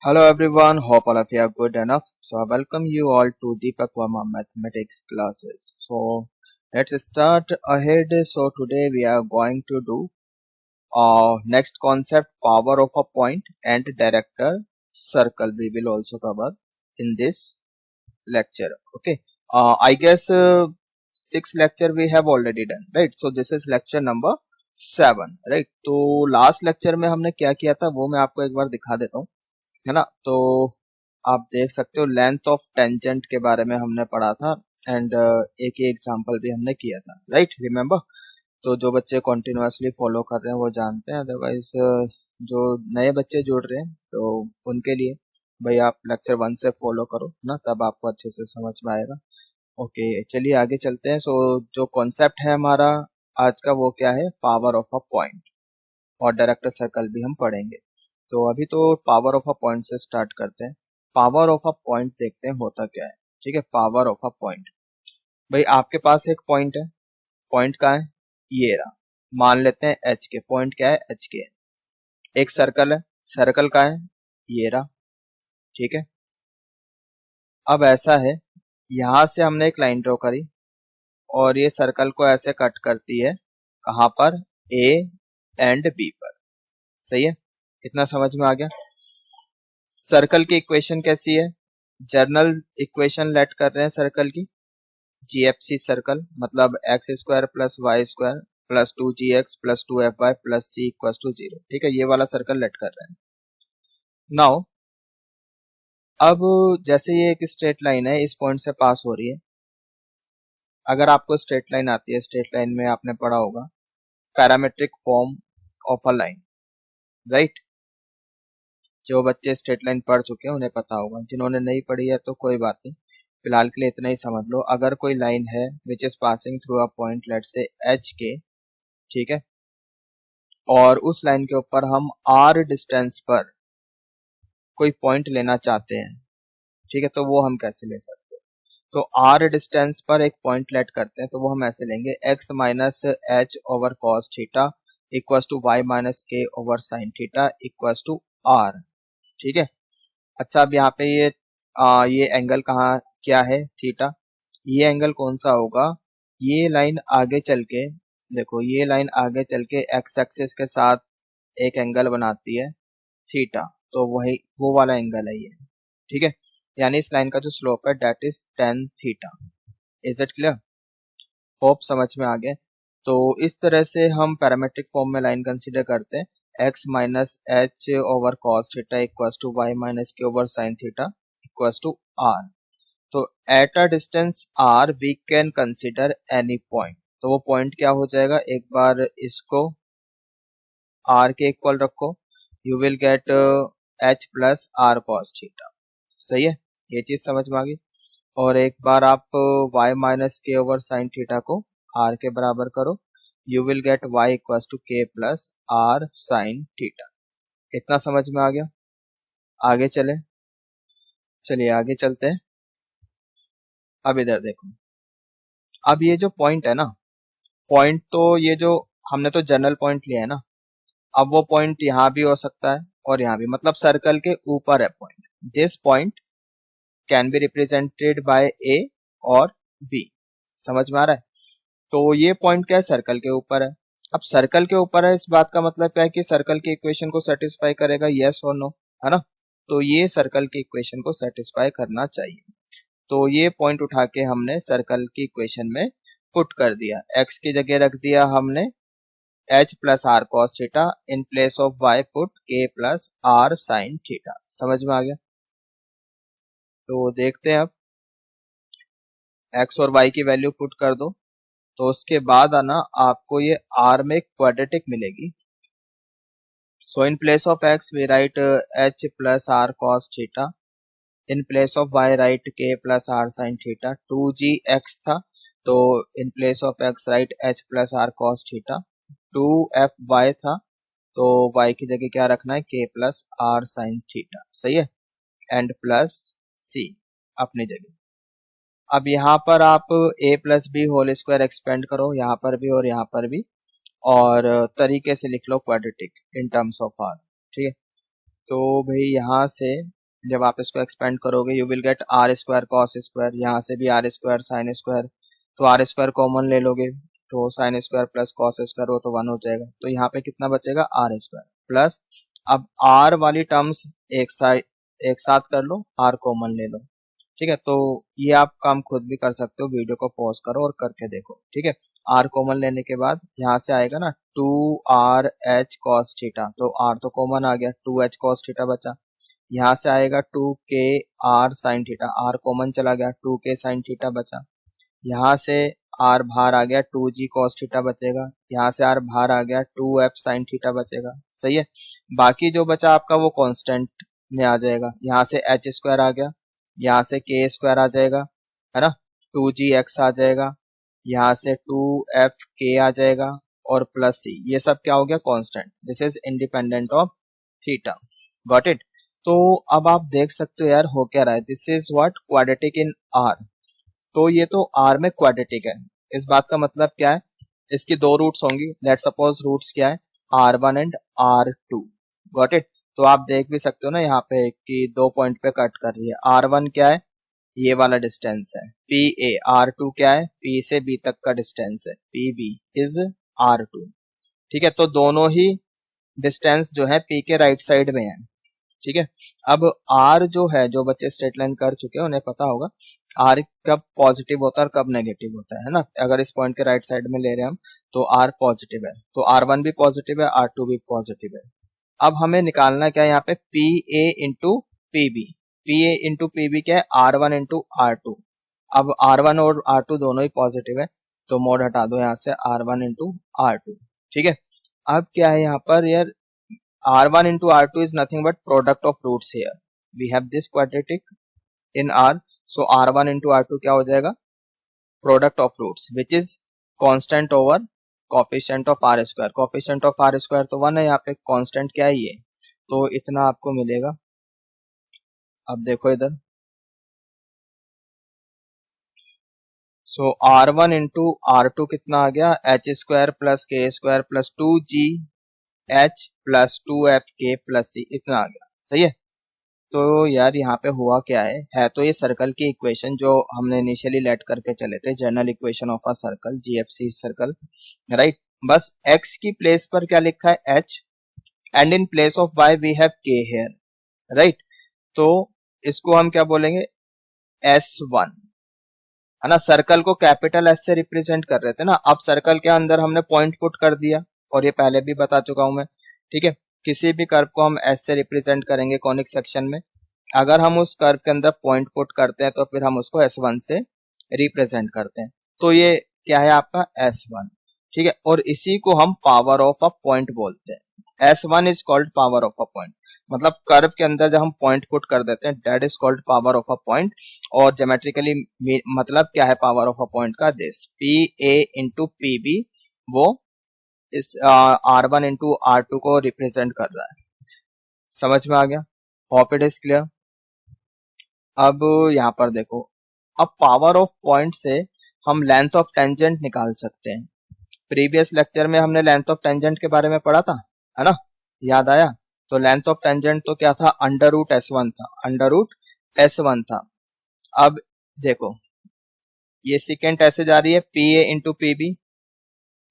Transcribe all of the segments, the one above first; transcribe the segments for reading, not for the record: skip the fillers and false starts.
Hello everyone, hope all of you are good enough. So I welcome you all to Deepak Verma mathematics classes. So let's start ahead. So today we are going to do next concept, power of a point and director circle. We will also cover in this lecture. Okay. I guess 6 lecture we have already done, right? So this is lecture number 7, right? तो last lecture में हमने क्या किया था वो मैं आपको एक बार दिखा देता हूँ, है ना। तो आप देख सकते हो लेंथ ऑफ टेंजेंट के बारे में हमने पढ़ा था एंड एक ही एग्जांपल भी हमने किया था, राइट, रिमेम्बर। तो जो बच्चे कॉन्टिन्यूसली फॉलो कर रहे हैं वो जानते हैं, अदरवाइज जो नए बच्चे जुड़ रहे हैं तो उनके लिए भाई आप लेक्चर 1 से फॉलो करो ना, तब आपको अच्छे से समझ में आएगा। ओके, चलिए आगे चलते हैं। सो जो कॉन्सेप्ट है हमारा आज का वो क्या है, पावर ऑफ अ पॉइंट, और डायरेक्टर सर्कल भी हम पढ़ेंगे। तो अभी तो पावर ऑफ अ पॉइंट से स्टार्ट करते हैं। पावर ऑफ अ पॉइंट देखते हैं होता क्या है। ठीक है, पावर ऑफ अ पॉइंट, भाई आपके पास एक पॉइंट है, पॉइंट का है ये रहा, मान लेते हैं एच के, पॉइंट क्या है एच के। एक सर्कल है, सर्कल का है ये रहा, ठीक है। अब ऐसा है, यहां से हमने एक लाइन ड्रॉ करी और ये सर्कल को ऐसे कट करती है, कहां पर, ए एंड बी पर। सही है, इतना समझ में आ गया। सर्कल की इक्वेशन कैसी है, जर्नल इक्वेशन लेट कर रहे हैं सर्कल की, जीएफसी सर्कल, मतलब X square plus Y square plus 2gx plus 2fy plus C equal to 0। ठीक है, ये वाला सर्कल लेट कर रहे हैं। नाउ अब जैसे ये एक स्ट्रेट लाइन है, इस पॉइंट से पास हो रही है। अगर आपको स्ट्रेट लाइन आती है, स्ट्रेट लाइन में आपने पढ़ा होगा parametric form of a line, right. जो बच्चे स्ट्रेट लाइन पढ़ चुके हैं उन्हें पता होगा, जिन्होंने नहीं पढ़ी है तो कोई बात नहीं, फिलहाल के लिए इतना ही समझ लो। अगर कोई लाइन है which is passing through a point let से एच के, ठीक है, और उस लाइन के ऊपर हम आर डिस्टेंस पर कोई पॉइंट लेना चाहते हैं, ठीक है, तो वो हम कैसे ले सकते हैं। तो आर डिस्टेंस पर एक पॉइंट लेट करते हैं, तो वो हम ऐसे लेंगे, x minus h over cos theta equal to y minus के over sine theta equal to r. ठीक है। अच्छा, अब यहाँ पे ये एंगल कहाँ क्या है, थीटा। ये एंगल कौन सा होगा, ये लाइन आगे चल के, देखो ये लाइन आगे चल के एक्स एक्सिस के साथ एक एंगल बनाती है थीटा, तो वही वो वाला एंगल है ये। ठीक है, यानी इस लाइन का जो स्लोप है that is tan theta. Is it clear, hope समझ में आ गए। तो इस तरह से हम पैरामेट्रिक फॉर्म में लाइन कंसीडर करते हैं, x minus h over cos theta equal to y minus के over sine theta equal to r. तो at a distance r we can consider any point. तो वो पॉइंट क्या हो जाएगा, एक बार इसको आर के इक्वल रखो, you will get H plus are cos theta. सही है, ये चीज समझ में आ गई। और एक बार आप y माइनस के ओवर साइन थीटा को r के बराबर करो, you will get y equal to K plus are sine theta. इतना समझ में आ गया, आगे चले, चलिए आगे चलते हैं। अब इधर देखो, अब ये जो पॉइंट है ना, पॉइंट तो ये जो हमने तो जनरल पॉइंट लिया है ना, अब वो पॉइंट यहाँ भी हो सकता है और यहाँ भी, मतलब सर्कल के ऊपर है point. This point can be represented by a और बी। समझ में आ रहा है। तो ये पॉइंट क्या है, सर्कल के ऊपर है। अब सर्कल के ऊपर है, इस बात का मतलब क्या है कि सर्कल की इक्वेशन को सेटिस्फाई करेगा, यस और नो, है ना। तो ये सर्कल की इक्वेशन को सेटिस्फाई करना चाहिए। तो ये पॉइंट उठा के हमने सर्कल की इक्वेशन में पुट कर दिया, एक्स की जगह रख दिया हमने H plus are cos theta, in place of Y put K plus are sine theta. समझ में आ गया। तो देखते हैं, अब एक्स और वाई की वैल्यू पुट कर दो, तो उसके बाद आना आपको ये आर में क्वाड्रेटिक मिलेगी। So in place of x we write h plus are cos theta, in place of y write k plus are sine theta. 2gx था, तो in place of x write h plus are cos theta. 2fy था, तो y की जगह क्या रखना है, के प्लस आर साइन थीटा। सही है, एंड प्लस सी अपनी जगह। अब यहाँ पर आप a plus B whole square expand करो, यहाँ पर भी और यहाँ पर भी, और तरीके से लिख लो quadratic in terms of r. ठीक है, तो भाई यहाँ से जब आप इसको एक्सपेंड करोगे you will get R square cos square, यहाँ से भी आर स्क्वायर साइन स्क्वायर, तो आर स्क्वायर कॉमन ले लोगे तो sine square plus cos square वो तो 1 हो जाएगा, तो यहाँ पे कितना बचेगा आर स्क्वायर प्लस, अब आर वाली टर्म्स एक साथ कर लो, आर कॉमन ले लो। ठीक है, तो ये आप काम खुद भी कर सकते हो, वीडियो को पॉज करो और करके देखो। ठीक है, आर कॉमन लेने के बाद यहाँ से आएगा ना 2r(h cos थीटा), तो r तो कॉमन आ गया, 2h cos थीटा बचा। यहाँ से आएगा 2k(r sin theta), r common चला गया, 2k sin थीटा बचा। यहाँ से r बाहर आ गया, 2g cos थीटा बचेगा। यहाँ से r बाहर आ गया, 2f sin थीटा बचेगा। सही है, बाकी जो बचा आपका वो कांस्टेंट में आ जाएगा। यहाँ से h स्क्वायर आ गया, यहाँ से k स्क्वायर आ जाएगा, है ना, 2gx आ जाएगा, यहाँ से 2fk आ जाएगा और प्लस c, ये सब क्या हो गया constant, this is independent of theta. Got it. तो अब आप देख सकते हो यार हो क्या रहा है, this is what quadratic in r, तो ये तो r में क्वाड्रेटिक है। इस बात का मतलब क्या है, इसकी दो रूट्स होंगी, लेट सपोज रूट्स क्या है r1 and r2। Got it. तो आप देख भी सकते हो ना यहाँ पे कि 2 पॉइंट पे कट कर रही है, r1 क्या है ये वाला डिस्टेंस है pa, r2 क्या है p से b तक का डिस्टेंस है pb इज r2। ठीक है, तो दोनों ही डिस्टेंस जो है p के राइट साइड में है। ठीक है, अब r जो है, जो बच्चे स्ट्रेट लाइन कर चुके हैं उन्हें पता होगा r कब पॉजिटिव होता है और कब नेगेटिव होता है ना। अगर इस पॉइंट के राइट साइड में ले रहे हैं हम तो r पॉजिटिव है, तो r1 भी पॉजिटिव है, r2 भी पॉजिटिव है। अब हमें निकालना क्या है यहाँ पे pa into pb, pa into pb क्या है r1 इंटू r2। अब r1 और r2 दोनों ही पॉजिटिव है, तो मोड हटा दो यहाँ से r1 इंटू r2। ठीक है, अब क्या है यहाँ पर यार, r1 into r2 is nothing but product of roots here. We have this quadratic in r, so r1 into r2 क्या हो जाएगा product of roots which is constant over coefficient of r square। coefficient of r square तो 1 है, यहाँ पे constant क्या है ये, तो इतना आपको मिलेगा। अब देखो इधर, so r1 into r2 कितना आ गया h square plus k square plus 2g h plus 2fk plus c, इतना आ गया। सही है, तो यार यहाँ पे हुआ क्या है तो ये सर्कल की इक्वेशन जो हमने इनिशियली लेट करके चले थे, general equation of a circle, GFC circle, right. बस x की प्लेस पर क्या लिखा है h and in place of y we have k here, right. तो इसको हम क्या बोलेंगे S1, है ना। सर्कल को कैपिटल S से रिप्रेजेंट कर रहे थे ना, अब सर्कल के अंदर हमने पॉइंट पुट कर दिया, और ये पहले भी बता चुका हूं मैं। ठीक है, किसी भी कर्व को हम S से रिप्रेजेंट करेंगे कॉनिक सेक्शन में, अगर हम उस कर्व के अंदर पॉइंट पुट करते हैं तो फिर हम उसको S1 से रिप्रेजेंट करते हैं, तो ये क्या है आपका S1। ठीक है, और इसी को हम पावर ऑफ अ पॉइंट बोलते हैं। S1 is called power of a point, मतलब कर्व के अंदर जब हम पॉइंट पुट कर देते हैं that is called power of a point. और ज्योमेट्रिकली मतलब क्या है पावर ऑफ अ पॉइंट का, दिस PA इंटू PB वो इस R1 इंटू R2 को रिप्रेजेंट कर रहा है। समझ में आ गया, होप इट इज क्लियर। अब यहाँ पर देखो, अब पावर ऑफ पॉइंट से हम लेंथ ऑफ टेंजेंट निकाल सकते हैं। प्रीवियस लेक्चर में हमने लेंथ ऑफ टेंजेंट के बारे में पढ़ा था, है ना, याद आया। तो लेंथ ऑफ टेंजेंट तो क्या था, अंडर रूट S1 था, अंडर रूट S1 था। अब देखो ये सीकेंट ऐसे जा रही है PA इंटू PB,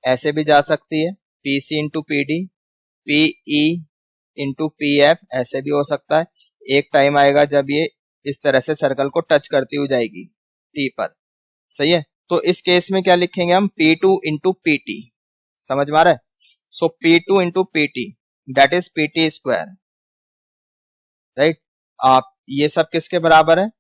ऐसे भी जा सकती है PC into PD, PE into PF ऐसे भी हो सकता है। एक टाइम आएगा जब ये इस तरह से सर्कल को टच करती हुई जाएगी T पर। सही है, तो इस केस में क्या लिखेंगे हम P2 इंटू PT, समझ में आ रहा है। सो P2 into PT that is PT square, right. आप ये सब किसके बराबर है,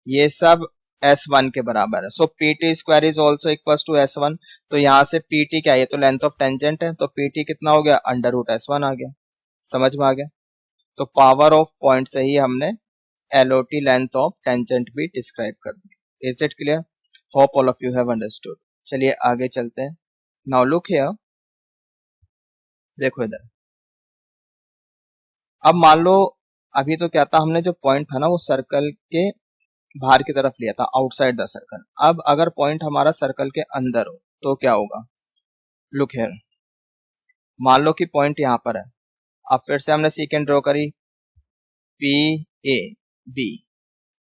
ये सब S1 के बराबर है। So PT square is also equal to S1, तो यहाँ से PT क्या है, ये तो लेंथ ऑफ टेंजेंट है, तो PT कितना हो गया अंडर रूट S1 आ गया। समझ में आ गया, तो पावर ऑफ पॉइंट से ही हमने LOT लेंथ ऑफ टेंजेंट भी डिस्क्राइब कर दी। Is it clear, hope all of you have understood. चलिए आगे चलते हैं। नाउ लुक हियर, देखो इधर, अब मान लो अभी तो क्या था, हमने जो पॉइंट था ना वो सर्कल के बाहर की तरफ लिया था, आउटसाइड द सर्कल। अब अगर पॉइंट हमारा सर्कल के अंदर हो तो क्या होगा, लुक हियर, मान लो कि पॉइंट यहाँ पर है, अब फिर से हमने सीकेंट ड्रॉ करी, P A B,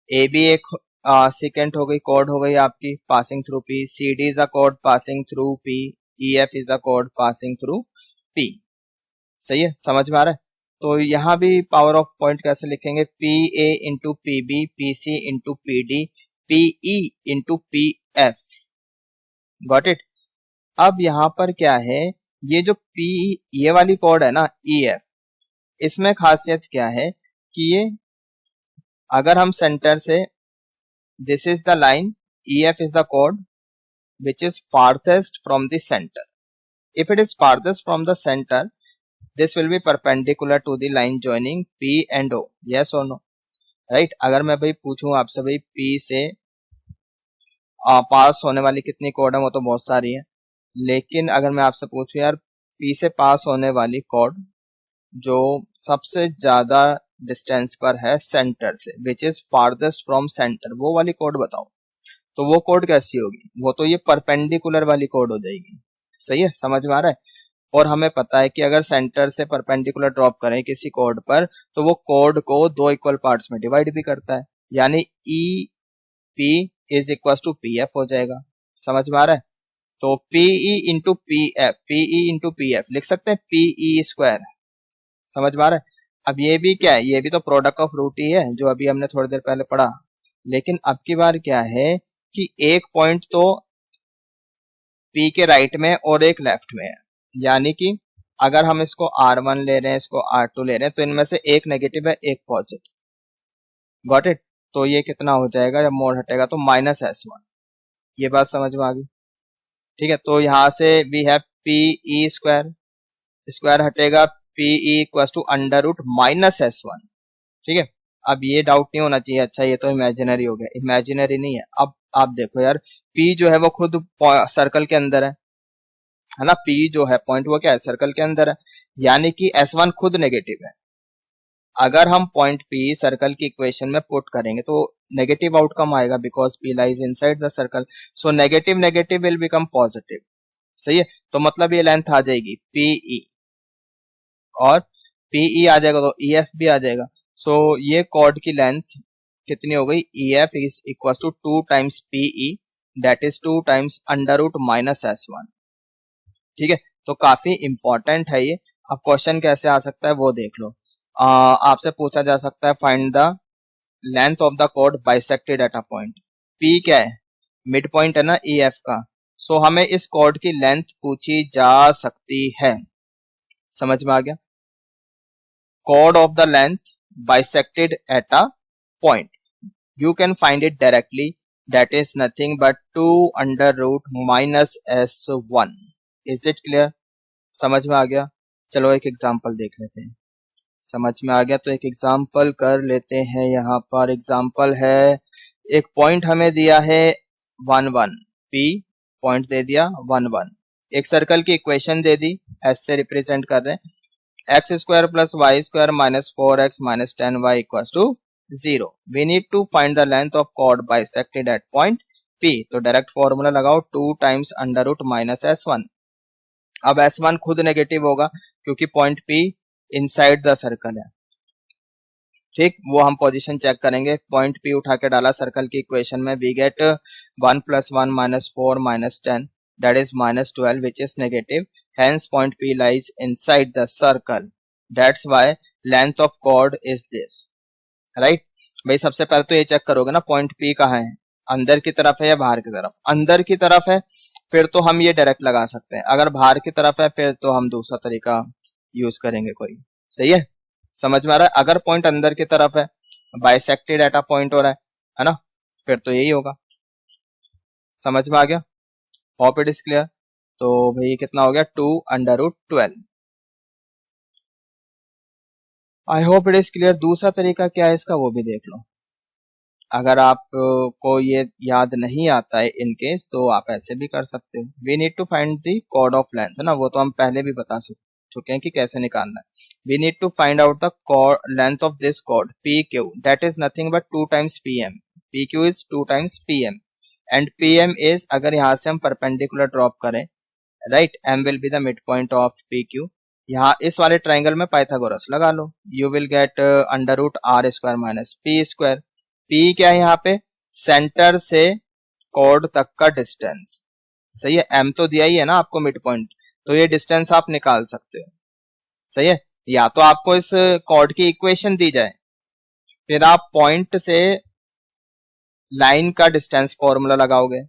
A B एक सीकेंट हो गई, कोड हो गई आपकी passing through P, C D is a कोड passing through P, E F is a कोड पासिंग थ्रू पी। सही है, समझ में आ रहा है। तो यहाँ भी पावर ऑफ पॉइंट कैसे लिखेंगे, P A into P B, P C into P D, P E into P F. Got it. अब यहाँ पर क्या है, ये जो पी, ये वाली कोड है ना ई एफ, इसमें खासियत क्या है कि ये अगर हम सेंटर से, this is the line, E F is the code which is farthest from the center. If it is farthest from the center, this will be perpendicular to the line joining P and O. Yes or no? Right? अगर मैं भाई पूछूं आपसे भाई P से पास होने वाली कितनी कोड है, वो तो बहुत सारी है, लेकिन अगर मैं आपसे पूछूं यार P से पास होने वाली कोड जो सबसे ज्यादा डिस्टेंस पर है सेंटर से, which is farthest from centre, वो वाली कोड बताओ, तो वो कोड कैसी होगी, वो तो ये परपेंडिकुलर वाली कोड हो जाएगी। सही है, समझ में आ रहा है। और हमें पता है कि अगर सेंटर से परपेंडिकुलर ड्रॉप करें किसी कोड पर तो वो कोड को दो इक्वल पार्ट्स में डिवाइड भी करता है, यानी E P is equal to P F हो जाएगा। समझ में आ रहा है। तो PE into P F, PE into P F लिख सकते हैं पीई स्क्वायर। समझ में आ रहा है। अब ये भी क्या है, ये भी तो प्रोडक्ट ऑफ रूट ही है जो अभी हमने थोड़ी देर पहले पढ़ा, लेकिन अब की बार क्या है कि एक पॉइंट तो P के राइट में और एक लेफ्ट में है, यानी कि अगर हम इसको R1 ले रहे हैं, इसको R2 ले रहे हैं, तो इनमें से एक नेगेटिव है एक पॉजिटिव। Got it. तो ये कितना हो जाएगा, जब मोड हटेगा तो -S1। ये बात समझ में आ गई। ठीक है, तो यहां से we have PE square, square हटेगा PE equal to under root -S1। ठीक है, अब ये डाउट नहीं होना चाहिए अच्छा ये तो इमेजिनरी हो गया, इमेजिनरी नहीं है। अब आप देखो यार, P जो है वो खुद सर्कल के अंदर है ना, P जो है पॉइंट वो क्या है, सर्कल के अंदर है, यानी कि S1 खुद नेगेटिव है। अगर हम पॉइंट P सर्कल की इक्वेशन में पुट करेंगे तो नेगेटिव आउटकम आएगा, because P lies inside the circle, so negative negative will become positive. सही है, तो मतलब ये लेंथ आ जाएगी PE, और PE आ जाएगा तो EF भी आ जाएगा। सो ये कॉर्ड की लेंथ कितनी हो गई, EF is equal to 2 times PE, that is 2 times under root -S1। ठीक है, तो काफी इंपॉर्टेंट है ये। अब क्वेश्चन कैसे आ सकता है वो देख लो। आपसे पूछा जा सकता है find the length of the chord bisected at a point. P क्या है, मिड पॉइंट है ना EF का, सो हमें इस कॉर्ड की लेंथ पूछी जा सकती है। समझ में आ गया। Chord of the length bisected at a point. You can find it directly. That is nothing but 2 under root -S1. Is it clear? समझ में आ गया। चलो एक एग्जांपल देख लेते हैं। समझ में आ गया तो एक एग्जांपल कर लेते हैं। यहाँ पर एग्जांपल है, एक पॉइंट हमें दिया है 1 1, P पॉइंट दे दिया 1 1, एक सर्कल की इक्वेशन दे दी, S से रिप्रेजेंट कर रहे हैं, x square plus y square minus 4x minus 10y equals to 0. We need to find the length of chord bisected at point P. तो डायरेक्ट फॉर्मूला लगाओ 2 times under root -S1। अब S1 खुद negative होगा क्योंकि point P inside the circle है। ठीक, वो हम पोजीशन चेक करेंगे। पॉइंट P उठा के डाला सर्कल की इक्वेशन में, we get 1 + 1 -4 -10 that is -12 which is negative, hence point P lies inside the circle, that's why length of chord is this, right? भाई सबसे पहले तो ये चेक करोगे ना पॉइंट P कहाँ है, अंदर की तरफ है या बाहर की तरफ। अंदर की तरफ है फिर तो हम ये डायरेक्ट लगा सकते हैं, अगर बाहर की तरफ है फिर तो हम दूसरा तरीका यूज करेंगे कोई। सही है, समझ में आ रहा है। अगर पॉइंट अंदर की तरफ है, बाइसेक्टेड एट अ पॉइंट हो रहा है ना, फिर तो यही होगा। समझ में आ गया, होप इट इज क्लियर। तो भाई कितना हो गया, 2 under root 12। I hope it is clear. दूसरा तरीका क्या है इसका वो भी देख लो। अगर आप को ये याद नहीं आता है इन केस, तो आप ऐसे भी कर सकते हो। We need to find the chord of length, है ना, वो तो हम पहले भी बता चुके हैं कि कैसे निकालना है। We need to find out the length of this chord p q, that is nothing but 2 times PM। P q is 2 times PM and PM is, अगर यहाँ से हम परपेंडिकुलर ड्रॉप करें, right, M will be the mid point of PQ, यहाँ इस वाले triangle में Pythagoras लगा लो, you will get under root r square minus p square. P क्या है यहाँ पे, सेंटर से कॉर्ड तक का डिस्टेंस, सही है। एम तो दिया ही है ना आपको मिड पॉइंट, तो ये डिस्टेंस आप निकाल सकते हो, सही है। या तो आपको इस कॉर्ड की इक्वेशन दी जाए, फिर आप पॉइंट से लाइन का डिस्टेंस फॉर्मूला लगाओगे,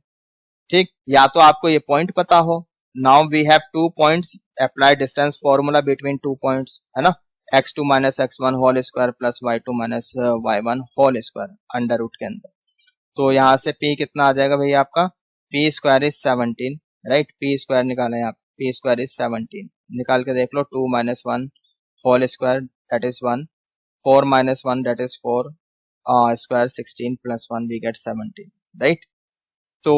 ठीक। या तो आपको ये पॉइंट पता हो, now we have 2 points, apply distance formula between 2 points, है ना। x2 minus x1 whole square plus y2 minus y1 whole square under root के अंदर। तो यहाँ से p कितना आ जाएगा भैया आपका, p square is 17, right. p square निकालें आप, p स्क्वायर इज 17, निकाल के देख लो। 2 minus 1 whole square that is 1, 4 minus 1 that is 4 square 16 plus 1 we get 17, right. तो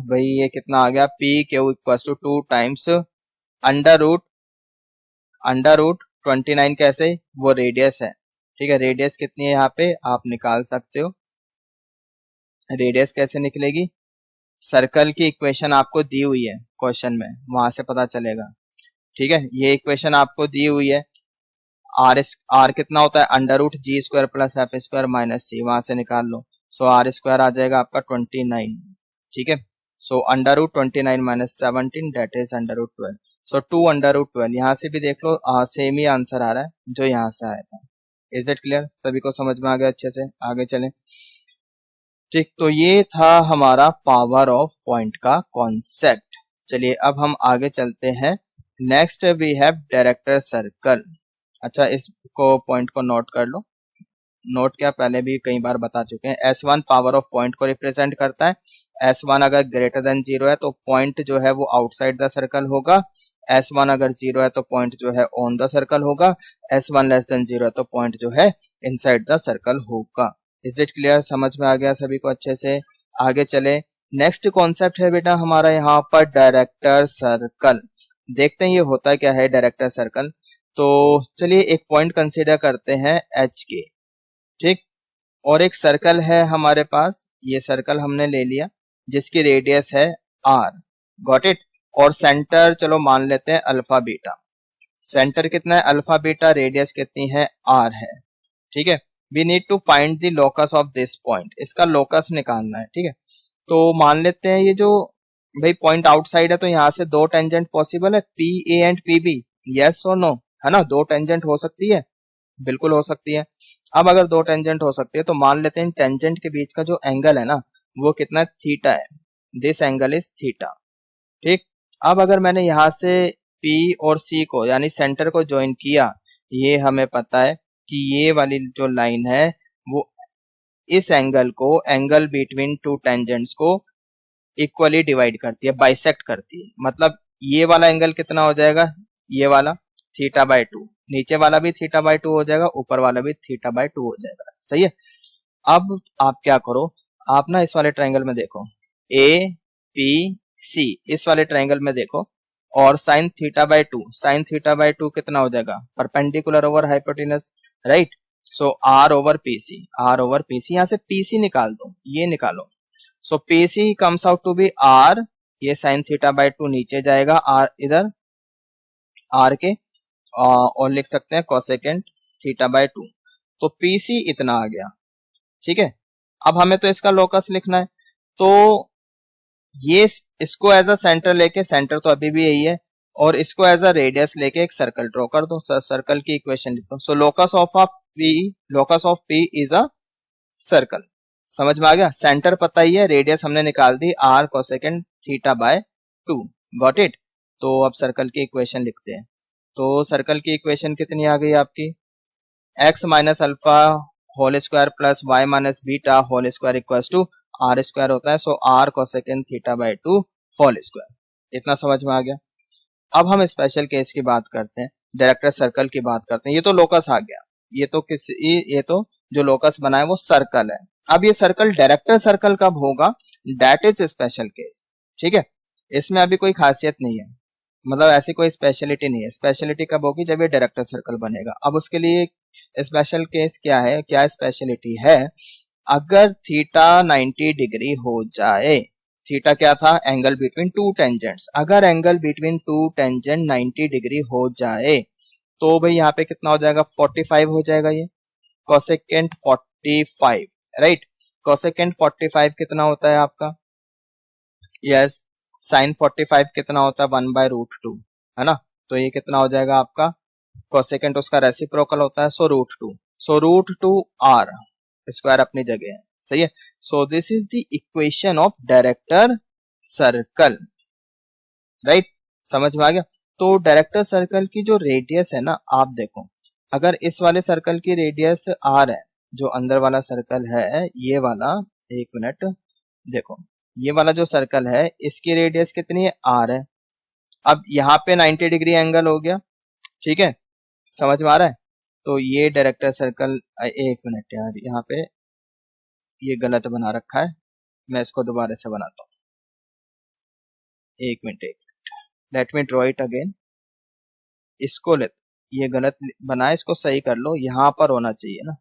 भाई ये कितना आ गया, P Q equal to 2 times under root 29, कैसे, वो रेडियस है, ठीक है। रेडियस कितनी है यहाँ पे आप निकाल सकते हो। रेडियस कैसे निकलेगी, सर्कल की इक्वेशन आपको दी हुई है क्वेश्चन में, वहां से पता चलेगा, ठीक है। ये इक्वेशन आपको दी हुई है, आर कितना होता है, under root g square plus f square minus c, वहां से निकाल लो। सो आर स्क्वायर आ जाएगा आपका 29, ठीक है। So under root 29 minus 17 that is under root 12। So 2 under root 12, यहाँ से भी देख लो सेम ही आंसर आ रहा है जो यहाँ से आया था। इज इट क्लियर, सभी को समझ में आ गया अच्छे से, आगे चलें, ठीक। तो ये था हमारा पावर ऑफ पॉइंट का कॉन्सेप्ट। चलिए अब हम आगे चलते हैं। Next we have director circle. अच्छा, इसको पॉइंट को नोट कर लो, नोट क्या पहले भी कई बार बता चुके हैं। S1 पावर ऑफ पॉइंट को रिप्रेजेंट करता है। S1 अगर ग्रेटर देन 0 है तो पॉइंट जो है वो आउटसाइड द सर्कल होगा, S1 अगर 0 है तो पॉइंट जो है ऑन द सर्कल होगा, S1 लेस देन 0 है तो पॉइंट जो है इनसाइड द सर्कल होगा। इज इट क्लियर, समझ में आ गया सभी को अच्छे से, आगे चले। नेक्स्ट कॉन्सेप्ट है बेटा हमारा यहाँ पर डायरेक्टर सर्कल। देखते हैं ये होता क्या है डायरेक्टर सर्कल। तो चलिए एक पॉइंट कंसीडर करते हैं एच के, ठीक। और एक सर्कल है हमारे पास, ये सर्कल हमने ले लिया जिसकी रेडियस है r, गॉट इट। और सेंटर चलो मान लेते हैं अल्फा बीटा, सेंटर कितना है अल्फा बीटा, रेडियस कितनी है r है, ठीक है। We need to find the locus of this point, इसका लोकस निकालना है, ठीक है। तो मान लेते हैं ये जो भाई पॉइंट आउटसाइड है, तो यहाँ से 2 टेंजेंट पॉसिबल है, P A and P B, yes और नो, है ना। 2 टेंजेंट हो सकती है, बिल्कुल हो सकती है। अब अगर 2 टेंजेंट हो सकती है तो मान लेते हैं टेंजेंट के बीच का जो एंगल है ना वो कितना थीटा है, दिस एंगल इज थीटा, ठीक। अब अगर मैंने यहाँ से P और C को यानी सेंटर को ज्वाइन किया, ये हमें पता है कि ये वाली जो लाइन है वो इस एंगल को, एंगल बिटवीन 2 टेंजेंट्स को इक्वली डिवाइड करती है, बाइसेक्ट करती है। मतलब ये वाला एंगल कितना हो जाएगा, ये वाला थीटा बाय 2, नीचे वाला भी थीटा बाय 2 हो जाएगा, ऊपर वाला भी थीटा बाय 2 हो जाएगा, सही है। अब आप क्या करो, आप ना इस वाले ट्रायंगल में देखो, ए पी सी, इस वाले ट्रायंगल में देखो, और sine theta by 2, sine theta by 2 कितना हो जाएगा, perpendicular over hypotenuse, right. So are over PC, R over PC, यहाँ से पीसी निकाल दो, ये निकालो। So PC comes out to be R, ये साइन थीटा बाय 2 नीचे जाएगा, आर इधर आर के, और लिख सकते हैं कोसेकेंट थीटा बाय 2। तो पीसी इतना आ गया, ठीक है। अब हमें तो इसका लोकस लिखना है, तो ये इसको एज अ सेंटर लेके, सेंटर तो अभी भी यही है, और इसको एज अ रेडियस लेके एक सर्कल ड्रॉ कर दो। सर्कल की इक्वेशन लिखता हूं। So locus of p is a circle, समझ में आ गया। सेंटर पता ही है, रेडियस हमने निकाल दी r cosecant theta by 2, got it. तो अब सर्कल की इक्वेशन लिखते हैं। तो सर्कल की इक्वेशन कितनी आ गई आपकी, x minus alpha whole square plus y minus beta whole square equal to r square होता है। So r cosecant theta by 2 whole square, इतना समझ में आ गया। अब हम स्पेशल केस की बात करते हैं, डायरेक्टर सर्कल की बात करते हैं। ये तो लोकस आ गया, ये तो जो लोकस बना है वो सर्कल है। अब ये सर्कल डायरेक्टर सर्कल कब होगा, दैट इज स्पेशल केस, ठीक है। इसमें अभी कोई खासियत नहीं है, मतलब ऐसी कोई स्पेशलिटी नहीं है। स्पेशलिटी कब होगी, जब ये डायरेक्टर सर्कल बनेगा। अब उसके लिए स्पेशल केस क्या है, क्या स्पेशलिटी है, अगर थीटा 90 डिग्री हो जाए, थीटा क्या था, एंगल बिटवीन 2 टेंजेंट्स, अगर एंगल बिटवीन 2 टेंजेंट 90 डिग्री हो जाए तो भाई यहाँ पे कितना हो जाएगा 45 हो जाएगा ये कोसेकेंट 45, राइट। कोसेकेंट 45 कितना होता है आपका, यस। साइन 45 कितना होता है 1/√2, है ना। तो ये कितना हो जाएगा आपका कोसेकेंट, उसका रेसिप्रोकल होता है, सो √2, सो √2 r स्क्वायर अपनी जगह है, सही है। So this is the equation of director circle, right. समझ में आ गया। तो डायरेक्टर सर्कल की जो रेडियस है ना, आप देखो अगर इस वाले सर्कल की रेडियस r है, जो अंदर वाला सर्कल है ये वाला, एक मिनट देखो, ये वाला जो सर्कल है इसकी रेडियस कितनी है r है। अब यहाँ पे 90 डिग्री एंगल हो गया, ठीक है, समझ में आ रहा है। तो ये डायरेक्टर सर्कल, एक मिनट यार, यहाँ पे ये गलत बना रखा है, मैं इसको दोबारा से बनाता हूँ, एक minute let me draw it again. इसको ले, ये गलत बना है, इसको सही कर लो, यहाँ पर होना चाहिए ना,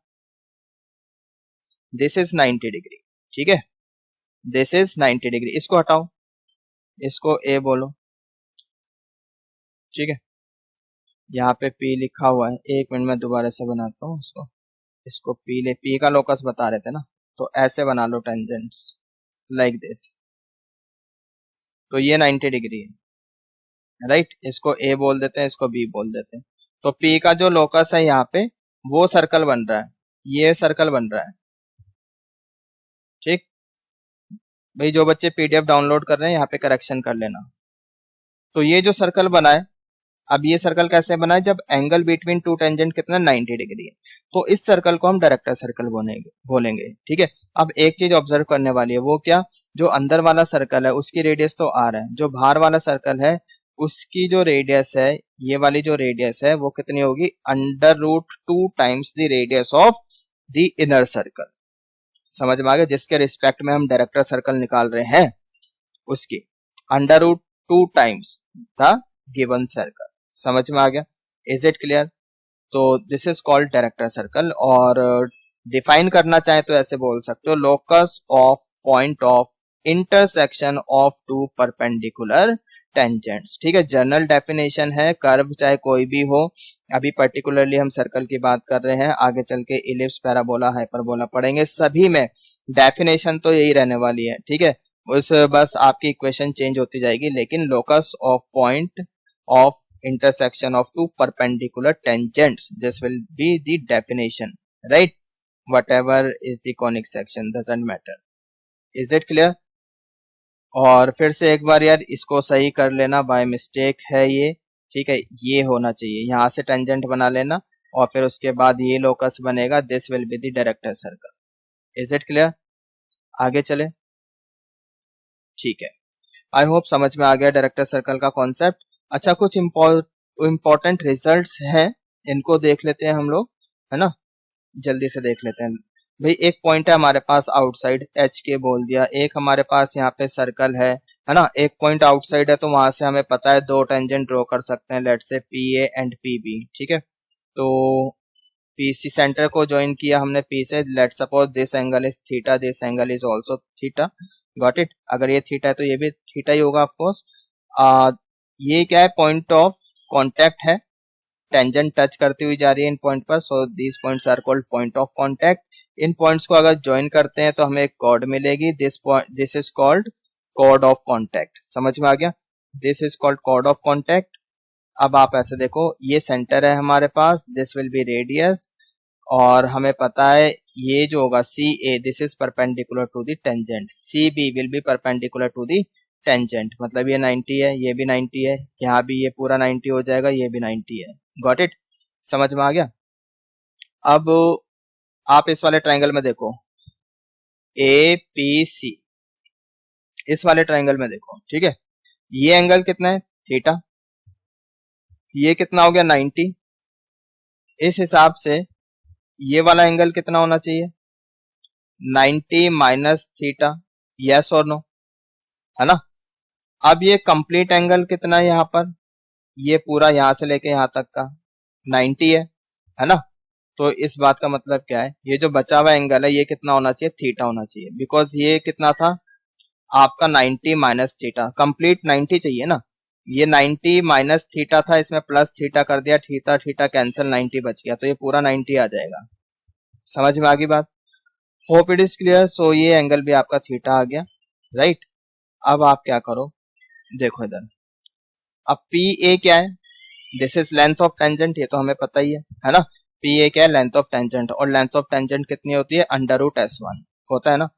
दिस इज 90 डिग्री, ठीक है, दिस इज 90 डिग्री, इसको हटाओ, इसको ए बोलो, ठीक है। यहाँ पे पी लिखा हुआ है, एक मिनट में दोबारा से बनाता हूँ इसको, इसको पी ले, पी का लोकस बता रहे थे ना, तो ऐसे बना लो टेंजेंट्स लाइक दिस, तो ये 90 डिग्री है, राइट। इसको ए बोल देते हैं, इसको बी बोल देते हैं। तो पी का जो लोकस है यहाँ पे वो सर्कल बन रहा है, ये सर्कल बन रहा है, ठीक। भाई जो बच्चे पीडीएफ डाउनलोड कर रहे हैं यहाँ पे करेक्शन कर लेना। तो ये जो सर्कल बना है, अब ये सर्कल कैसे बना है, जब एंगल बिटवीन टू टेंजेंट कितना 90 डिग्री है, तो इस सर्कल को हम डायरेक्टर सर्कल बोलेंगे, ठीक है। अब एक चीज ऑब्जर्व करने वाली है, वो क्या, जो अंदर वाला सर्कल है उसकी रेडियस तो r है, जो बाहर वाला सर्कल है उसकी जो रेडियस है, ये वाली जो रेडियस है वो कितनी होगी, √2 times the radius of the inner circle. समझ में आ गया, जिसके रिस्पेक्ट में हम डायरेक्टर सर्कल निकाल रहे हैं उसकी √2 टाइम्स द गिवन सर्कल। समझ में आ गया, इज इट क्लियर। तो this is called director circle, और डिफाइन करना चाहे तो ऐसे बोल सकते हो, locus of point of intersection of two perpendicular tangents, ठीक है। जनरल डेफिनेशन है, कर्व चाहे कोई भी हो, अभी पर्टिकुलरली हम सर्कल की बात कर रहे हैं, आगे चल के इलिप्स, पैराबोला, हाइपरबोला पढ़ेंगे, सभी में डेफिनेशन तो यही रहने वाली है, ठीक है। उस बस आपकी इक्वेशन चेंज होती जाएगी, लेकिन locus of point of intersection of two perpendicular tangents, this will be the definition, right, whatever is the conic section doesn't matter, is it clear। और फिर से एक बार यार इसको सही कर लेना, बाय मिस्टेक है ये, ठीक है, ये होना चाहिए, यहाँ से टेंजेंट बना लेना और फिर उसके बाद ये लोकस बनेगा, this will be the director circle, is it clear. आगे चले, ठीक है, आई होप समझ में आ गया डायरेक्टर सर्कल का कॉन्सेप्ट। अच्छा, कुछ इम्पोर्टेंट रिजल्ट्स हैं, इनको देख लेते हैं हम लोग, है ना, जल्दी से देख लेते हैं। भाई एक पॉइंट है हमारे पास आउटसाइड, एच के बोल दिया, एक हमारे पास यहाँ पे सर्कल है ना, एक पॉइंट आउटसाइड है, तो वहां से हमें पता है दो टेंजेंट ड्रॉ कर सकते हैं, let's say P A and P B, ठीक है। तो पीसी सेंटर को ज्वाइन किया हमने पी से, let suppose this angle is theta, this angle is also theta, got it. अगर ये थीटा है तो ये भी थीटा ही होगा ऑफ कोर्स। ये क्या है, पॉइंट ऑफ कांटेक्ट है, टेंजेंट टच करती हुई जा रही है इन पॉइंट पर, so these points are called point of contact. इन पॉइंट्स को अगर ज्वाइन करते हैं तो हमें एक कॉर्ड मिलेगी, this is called chord of contact. समझ में आ गया, this is called chord of contact. अब आप ऐसे देखो, ये सेंटर है हमारे पास, दिस विल बी रेडियस, और हमें पता है ये जो होगा c a, this is perpendicular to the tangent, c b will be perpendicular to the tangent, मतलब ये 90 है, ये भी 90 है, यहाँ भी ये पूरा 90 हो जाएगा, ये भी 90 है, गॉट इट। समझ में आ गया। अब आप इस वाले ट्रायंगल में देखो, ए पी सी, इस वाले ट्रायंगल में देखो, ठीक है, ये एंगल कितना है, थीटा, ये कितना हो गया 90, इस हिसाब से ये वाला एंगल कितना होना चाहिए, 90 माइनस थीटा, यस और नो, है ना। अब ये कंप्लीट एंगल कितना है यहाँ पर, ये पूरा यहाँ से लेके यहाँ तक का 90 है ना। तो इस बात का मतलब क्या है, ये जो बचा हुआ एंगल है ये कितना होना चाहिए, थीटा होना चाहिए, बिकॉज ये कितना था आपका 90 माइनस थीटा, कंप्लीट 90 चाहिए ना, ये 90 माइनस थीटा था, इसमें प्लस थीटा कर दिया, थीटा थीटा कैंसिल, 90 बच गया, तो ये पूरा 90 आ जाएगा। समझ में आ गई बात? Hope it is clear. So ये एंगल भी आपका थीटा आ गया, राइट। अब आप क्या करो, देखो इधर, अब पी ए क्या है, this is length of tangent, ये तो हमें पता ही है ना। पी ए क्या है, लेंथ ऑफ टेंजेंट, और लेंथ ऑफ टेंजेंट कितनी होती है, अंडर रूट S1 होता है ना।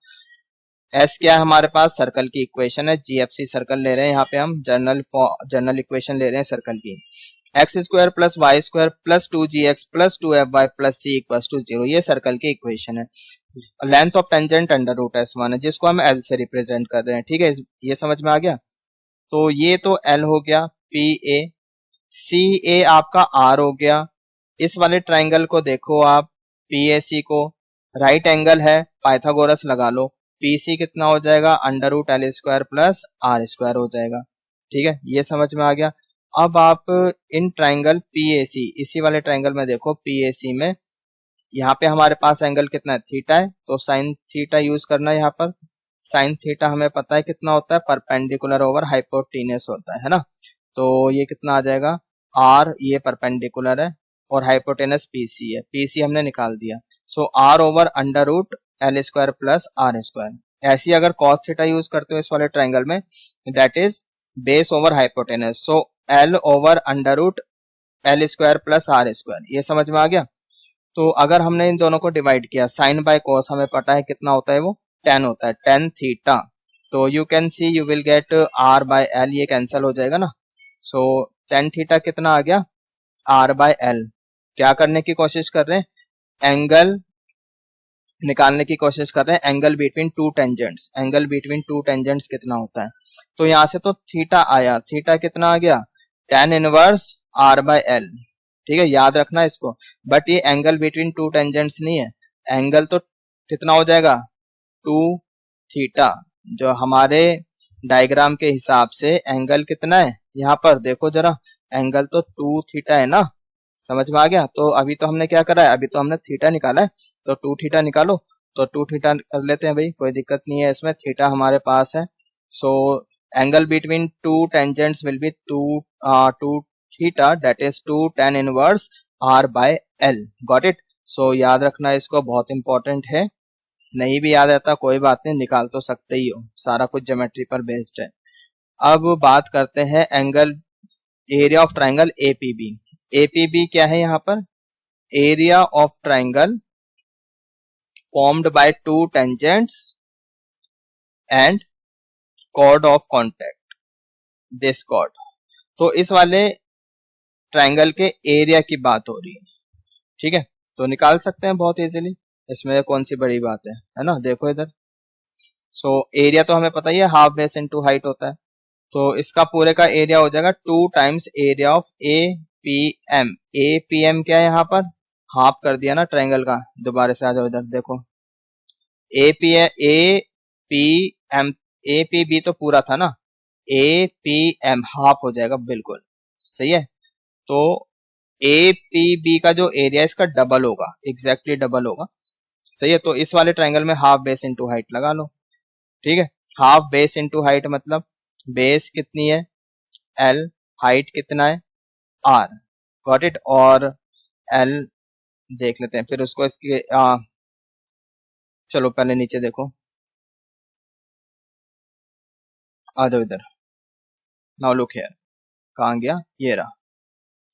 एस क्या है हमारे पास, सर्कल की इक्वेशन है, जीएफसी सर्कल ले रहे हैं यहाँ पे हम, जनरल इक्वेशन ले रहे हैं सर्कल की। X square plus Y square plus 2gx plus 2fy plus c equals to 0, ये सर्कल की इक्वेशन है। Length of tangent under root S1 है, जिसको हम एल से रिप्रेजेंट कर रहे हैं, ठीक है, ये समझ में आ गया। तो ये तो एल हो गया, पी ए, सी ए आपका आर हो गया। इस वाले ट्राइंगल को देखो आप, पी ए सी को, राइट एंगल है, पाइथागोरस लगा लो, पी सी कितना हो जाएगा, under root L square plus are square हो जाएगा, ठीक है, ये समझ में आ गया। अब आप इन ट्राइंगल पी ए सी, इसी वाले ट्राइंगल में देखो, पी ए सी में यहाँ पे हमारे पास एंगल कितना है, थीटा है, तो साइन थीटा यूज करना है यहाँ पर। साइन थीटा हमें पता है कितना होता है, परपेंडिकुलर ओवर हाइपोटेन्यूस होता है ना। तो ये कितना आ जाएगा, आर, ये परपेंडिकुलर है और हाइपोटेनस पीसी है, पीसी हमने निकाल दिया। So are over under root L square plus are square. ऐसी अगर कॉस थीटा यूज करते हो इस वाले ट्राइंगल में, that is base over hypotenuse, so L over under root L square plus are square, ये समझ में आ गया। तो अगर हमने इन दोनों को डिवाइड किया, साइन बाय कॉस हमें पता है कितना होता है, वो 10 होता है, 10 थीटा। तो you can see you will get R by L, ये कैंसिल हो जाएगा ना। सो 10 थीटा कितना आ गया, आर बाय एल। क्या करने की कोशिश कर रहे हैं, एंगल निकालने की कोशिश कर रहे हैं, angle between two tangents, angle between two tangents कितना होता है। तो यहां से तो थीटा आया, थीटा कितना आ गया, tan inverse are by L, ठीक है, याद रखना इसको। बट ये एंगल बिटवीन टू टेंजेंट्स नहीं है, एंगल तो कितना हो जाएगा, 2 थीटा। जो हमारे डायग्राम के हिसाब से एंगल कितना है, यहाँ पर देखो जरा, एंगल तो 2 थीटा है ना, समझ में आ गया। तो अभी तो हमने क्या करा है, अभी तो हमने थीटा निकाला है, तो 2 थीटा निकालो, तो 2 थीटा कर लेते हैं भाई, कोई दिक्कत नहीं है इसमें, थीटा हमारे पास है। So angle between two tangents will be 2 theta, that is 2 tan inverse are by l, got it. So याद रखना इसको, बहुत इंपॉर्टेंट है, नहीं भी याद आता कोई बात नहीं, निकाल तो सकते ही हो, सारा कुछ ज्योमेट्री पर बेस्ड है। अब बात करते हैं angle, area of triangle APB. APB क्या है यहाँ पर, area of triangle formed by two tangents and chord of contact, this cord. तो इस वाले ट्राइंगल के एरिया की बात हो रही है, ठीक है, तो निकाल सकते हैं बहुत इजीली, इसमें कौन सी बड़ी बात है ना। देखो इधर, सो एरिया तो हमें पता ही है, हाफ बेस इनटू हाइट होता है, तो इसका पूरे का एरिया हो जाएगा 2 times area of A P M. A P M क्या है यहाँ पर, हाफ कर दिया ना ट्राइंगल का, दोबारा से आ जाओ इधर, देखो A P M, A P B तो पूरा था ना, ए पी एम हाफ हो जाएगा, बिल्कुल सही है। तो ए पी बी का जो एरिया इसका डबल होगा, एग्जैक्टली डबल होगा, सही है। तो इस वाले ट्राइंगल में हाफ बेस इंटू हाइट लगा लो, ठीक है, हाफ बेस इंटू हाइट मतलब बेस कितनी है, एल, हाइट कितना है, आर, गॉट इट। और एल देख लेते हैं, फिर उसको इसके चलो पहले नीचे देखो, आ जाओ इधर, नाउ लुक हियर, कहाँ गया, ये रहा।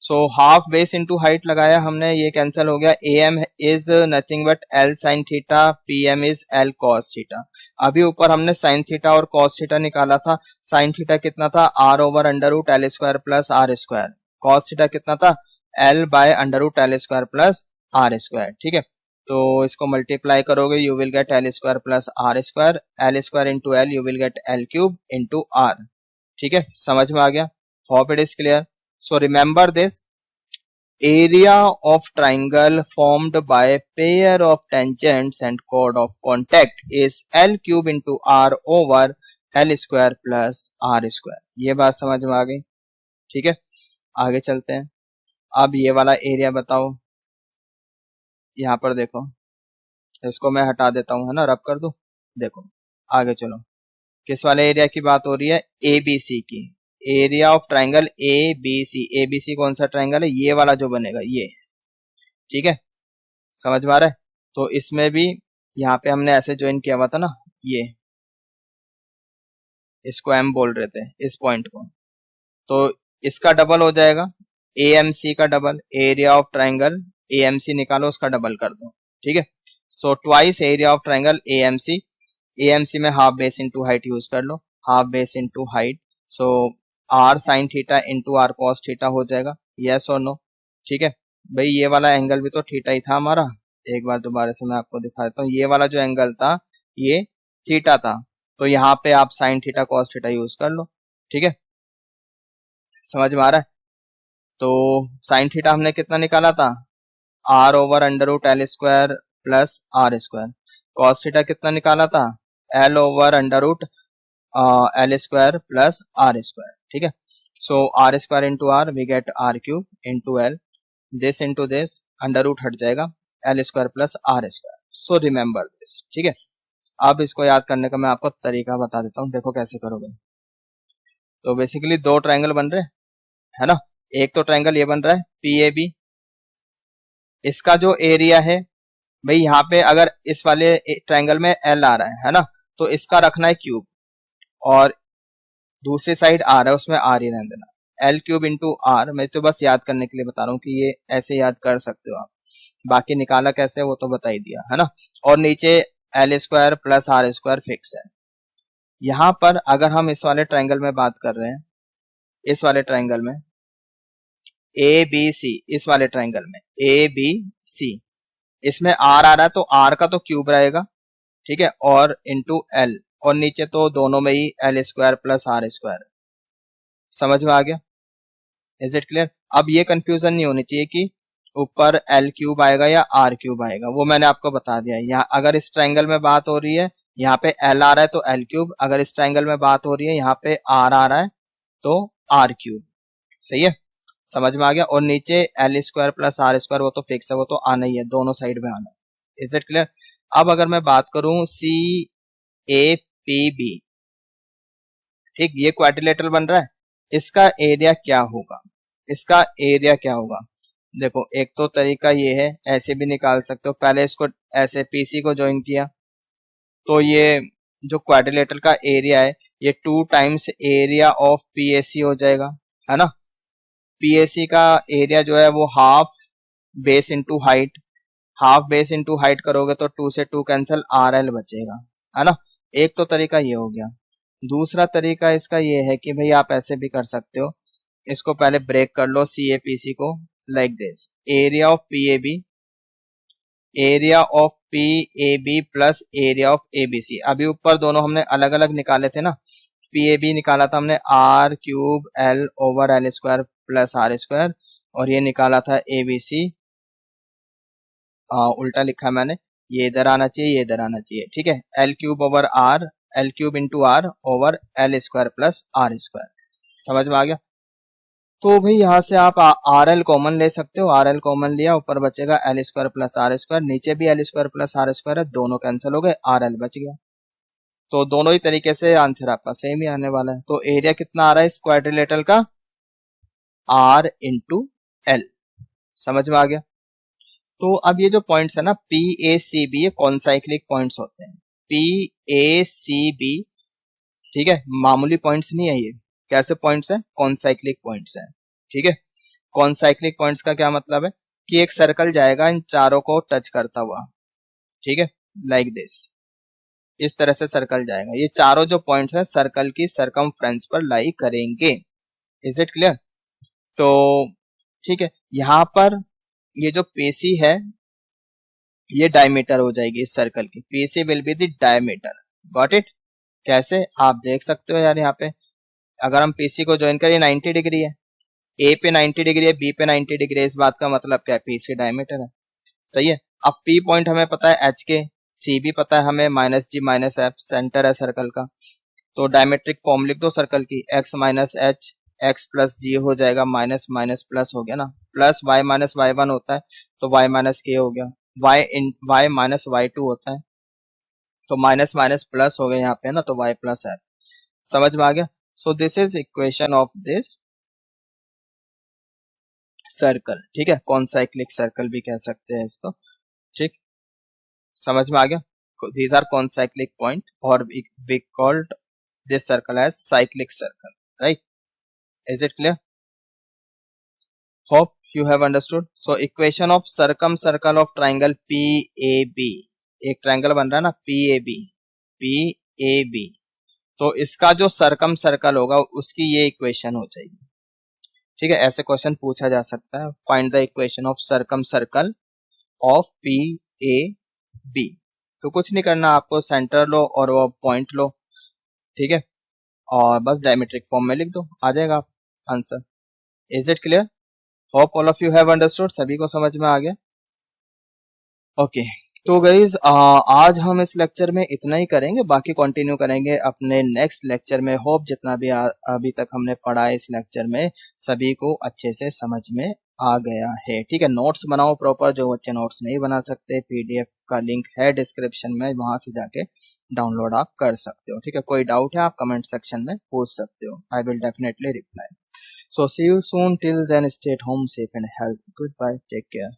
So half base into height लगाया हमने, ये कैंसिल हो गया, A M is nothing but L sine theta, P M is L cos theta. अभी ऊपर हमने साइन थीटा और कॉस थीटा निकाला था, साइन थीटा कितना था, are over under root L square plus are square, cos theta कितना था, L by under root L square plus are square, ठीक है। तो इसको मल्टीप्लाई करोगे, you will get L square plus are square, L square into L, you will get L cube into R, ठीक है, समझ में आ गया, hope it is clear. So remember this, area of triangle formed by a pair of tangents and chord of contact is L cube into R over L square plus R square। ये बात समझ में आ गई, ठीक है, आगे चलते हैं। अब ये वाला एरिया बताओ, यहाँ पर देखो, इसको मैं हटा देता हूँ, है ना, रब कर दूं, देखो आगे चलो, किस वाले एरिया की बात हो रही है, एबीसी की। Area of triangle A B C. A B C कौन सा ट्राइंगल है? ये वाला जो बनेगा ये, ठीक है, समझ में आ रहा है। तो इसमें भी यहाँ पे हमने ऐसे ज्वाइन किया हुआ था ना, ये इसको एम बोल रहे थे इस पॉइंट को, तो इसका डबल हो जाएगा ए एम सी का double. Area of triangle a m c निकालो, उसका डबल कर दो, ठीक है। So twice area of triangle a m c. A m c में half base into height use कर लो, half base into height. So r sine theta into r cos theta हो जाएगा, यस और नो, ठीक है। भाई ये वाला एंगल भी तो थीटा ही था हमारा। एक बार दोबारा से मैं आपको दिखा देता हूँ, ये वाला जो एंगल था ये थीटा था, तो यहाँ पे आप sine theta cos theta use कर लो, ठीक है, समझ में आ रहा है। तो साइन थीटा हमने कितना निकाला था? Are over under root L square plus are square. Cos theta कितना निकाला था? L over under root L square plus are square, ठीक है। So r square into r we get r cube into l, this into this under root हट जाएगा, l square plus are square. So remember this, ठीक है। अब इसको याद करने का मैं आपको तरीका बता देता हूँ, देखो कैसे करोगे। तो बेसिकली दो ट्राइंगल बन रहे है ना, एक तो ट्राइंगल ये बन रहा है पी ए बी, इसका जो एरिया है भाई यहाँ पे अगर इस वाले ट्राइंगल में एल आ रहा है ना, तो इसका रखना है क्यूब, और दूसरी साइड आर है उसमें आर ही रहने देना। एल क्यूब इंटू आर, मैं तो बस याद करने के लिए बता रहा हूँ कि ये ऐसे याद कर सकते हो आप, बाकी निकाला कैसे वो तो बता ही दिया है ना। और नीचे L square plus are square fix है। यहाँ पर अगर हम इस वाले ट्राइंगल में बात कर रहे हैं, इस वाले ट्राइंगल में ए बी सी, इस वाले ट्राइंगल में ए बी सी, इसमें आर आ रहा है तो आर का तो क्यूब रहेगा, ठीक है, और इंटू एल, और नीचे तो दोनों में ही l square plus are square. समझ में आ गया? Is it clear? अब ये कंफ्यूजन नहीं होनी चाहिए कि ऊपर एल क्यूब आएगा या आर क्यूब आएगा, वो मैंने आपको बता दिया। यहाँ अगर इस ट्राइंगल में बात हो रही है, यहाँ पे एल आ रहा है तो एल क्यूब, अगर इस ट्राइंगल में बात हो रही है यहाँ पे आर आ रहा है तो आर क्यूब, सही है, समझ में आ गया। और नीचे L square plus are square वो तो फिक्स है, वो तो आना ही है, दोनों साइड में आना है। Is it clear? अब अगर मैं बात करूं सी ए पी बी, ठीक, ये क्वाड्रिलेटरल बन रहा है, इसका एरिया क्या होगा? इसका एरिया क्या होगा? देखो एक तो तरीका ये है, ऐसे भी निकाल सकते हो, पहले इसको ऐसे पीसी को ज्वाइन किया तो ये जो क्वाड्रिलेटरल का एरिया है ये 2 टाइम्स एरिया ऑफ पीएसी हो जाएगा, है ना। पीएसी का एरिया जो है वो half base into height, half base into height करोगे तो 2 से 2 कैंसिल, आर एल बचेगा, है ना। एक तो तरीका ये हो गया। दूसरा तरीका इसका ये है कि भाई आप ऐसे भी कर सकते हो, इसको पहले ब्रेक कर लो सी ए पी सी को, like this, area of P A B, area of P A B plus area of A B C. अभी ऊपर दोनों हमने अलग अलग निकाले थे ना, पी ए बी निकाला था हमने R cube L over L square plus are square, और ये निकाला था ए बी सी, उल्टा लिखा मैंने, ये इधर आना चाहिए, ये इधर आना चाहिए, ठीक है, L cube over R, L cube into R over L square plus are square. समझ में आ गया? तो भाई यहाँ से आप आर एल कॉमन ले सकते हो, आर एल कॉमन लिया, ऊपर बचेगा L square plus are square, नीचे भी L square plus are square है, दोनों कैंसिल हो गए, आर एल बच गया। तो दोनों ही तरीके से आंसर आपका सेम ही आने वाला है। तो एरिया कितना आ रहा है इस क्वाड्रिलेटरल का? R into L. समझ में आ गया? तो अब ये जो पॉइंट्स है ना पी ए सी बी, ये कॉन्साइक्लिक पॉइंट्स होते हैं, पी ए सी बी, ठीक है, मामूली पॉइंट्स नहीं है ये। कैसे पॉइंट्स है? कॉन्साइक्लिक पॉइंट्स है, ठीक है। कॉन्साइक्लिक पॉइंट्स का क्या मतलब है कि एक सर्कल जाएगा इन चारों को टच करता हुआ, ठीक है, लाइक दिस, इस तरह से सर्कल जाएगा, ये चारों जो पॉइंट्स है सर्कल की सरकमफ्रेंस पर लाई करेंगे। Is it clear? तो ठीक है, यहाँ पर ये जो पेसी है ये डायमीटर हो जाएगी इस सर्कल की, PC will be the diameter. Got it? कैसे? आप देख सकते हो यार, यहाँ पे अगर हम पीसी को ज्वाइन करें 90 डिग्री है, ए पे 90 डिग्री है, बी पे 90 डिग्री है, इस बात का मतलब क्या है? पीसी डायमीटर है, सही है। अब पी पॉइंट हमें पता है एच के, सी भी पता है हमें minus g minus f, centre है सर्कल का, तो डायमेट्रिक फॉर्म लिख दो सर्कल की, x minus h x plus g हो जाएगा, माइनस माइनस प्लस हो गया ना, plus y minus y one होता है तो वाई माइनस के हो गया, वाई माइनस वाई टू होता है तो माइनस माइनस प्लस हो गया यहाँ पे ना, तो वाई प्लस एफ। समझ में आ गया? So this is equation of this circle, ठीक है, कॉन्साइक्लिक सर्कल भी कह सकते हैं इसको, ठीक, समझ में आ गया। दीज आर कॉन्साइक्लिक पॉइंट और we called this circle as cyclic circle, right? Is it clear? Hope you have understood. So equation of circumcircle of triangle PAB, एक ट्रायंगल बन रहा है ना PAB, तो इसका जो सर्कम सर्कल होगा उसकी ये इक्वेशन हो जाएगी, ठीक है। ऐसे क्वेश्चन पूछा जा सकता है, find the equation of circum circle of PAB। तो कुछ नहीं करना, आपको सेंटर लो और वो पॉइंट लो, ठीक है, और बस डायमेट्रिक फॉर्म में लिख दो, आ जाएगा answer. Is it clear? Hope all of you have understood, सभी को समझ में आ गया। ओके तो गाइज आज हम इस लेक्चर में इतना ही करेंगे, बाकी कंटिन्यू करेंगे अपने नेक्स्ट लेक्चर में। होप जितना भी अभी तक हमने पढ़ा है इस लेक्चर में सभी को अच्छे से समझ में आ गया है, ठीक है। नोट्स बनाओ प्रॉपर, जो बच्चे नोट्स नहीं बना सकते पीडीएफ का लिंक है डिस्क्रिप्शन में, वहां से जाके डाउनलोड आप कर सकते हो, ठीक है। कोई डाउट है आप कमेंट सेक्शन में पूछ सकते हो, I will definitely reply. So see you soon. Till then, stay at home, safe and healthy. Goodbye. Take care.